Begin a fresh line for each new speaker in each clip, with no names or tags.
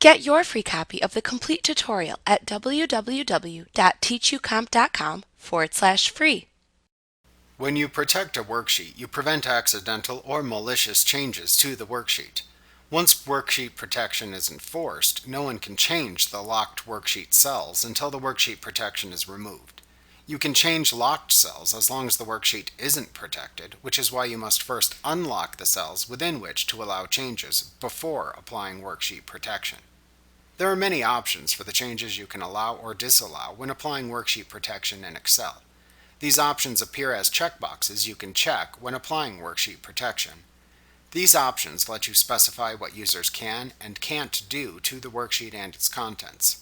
Get your free copy of the complete tutorial at www.teachucomp.com/free.
When you protect a worksheet, you prevent accidental or malicious changes to the worksheet. Once worksheet protection is enforced, no one can change the locked worksheet cells until the worksheet protection is removed. You can change locked cells as long as the worksheet isn't protected, which is why you must first unlock the cells within which to allow changes before applying worksheet protection. There are many options for the changes you can allow or disallow when applying worksheet protection in Excel. These options appear as checkboxes you can check when applying worksheet protection. These options let you specify what users can and can't do to the worksheet and its contents.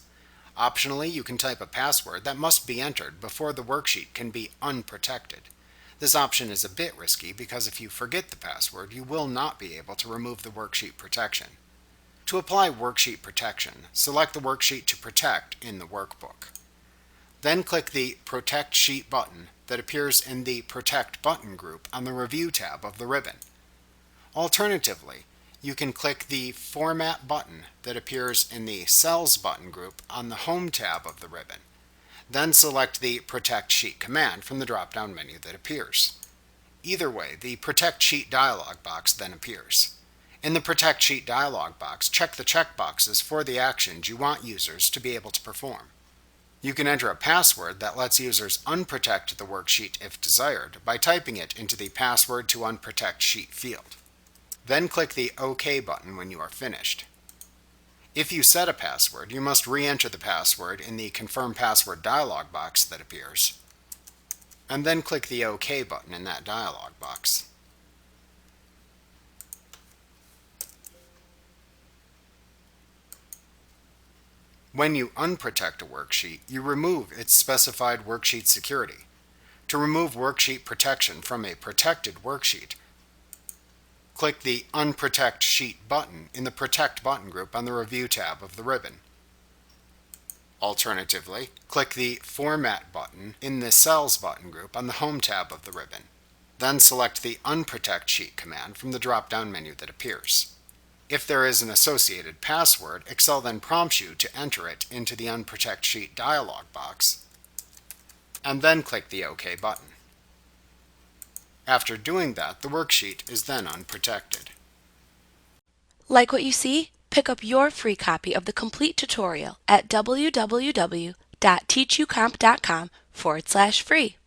Optionally, you can type a password that must be entered before the worksheet can be unprotected. This option is a bit risky because if you forget the password, you will not be able to remove the worksheet protection. To apply worksheet protection, select the worksheet to protect in the workbook. Then click the Protect Sheet button that appears in the Protect button group on the Review tab of the ribbon. Alternatively, you can click the Format button that appears in the Cells button group on the Home tab of the ribbon. Then select the Protect Sheet command from the drop-down menu that appears. Either way, the Protect Sheet dialog box then appears. In the Protect Sheet dialog box, check the checkboxes for the actions you want users to be able to perform. You can enter a password that lets users unprotect the worksheet if desired by typing it into the Password to Unprotect Sheet field. Then click the OK button when you are finished. If you set a password, you must re-enter the password in the Confirm Password dialog box that appears, and then click the OK button in that dialog box. When you unprotect a worksheet, you remove its specified worksheet security. To remove worksheet protection from a protected worksheet, click the Unprotect Sheet button in the Protect button group on the Review tab of the ribbon. Alternatively, click the Format button in the Cells button group on the Home tab of the ribbon. Then select the Unprotect Sheet command from the drop-down menu that appears. If there is an associated password, Excel then prompts you to enter it into the Unprotect Sheet dialog box, and then click the OK button. After doing that, the worksheet is then unprotected.
Like what you see? Pick up your free copy of the complete tutorial at www.teachucomp.com/free.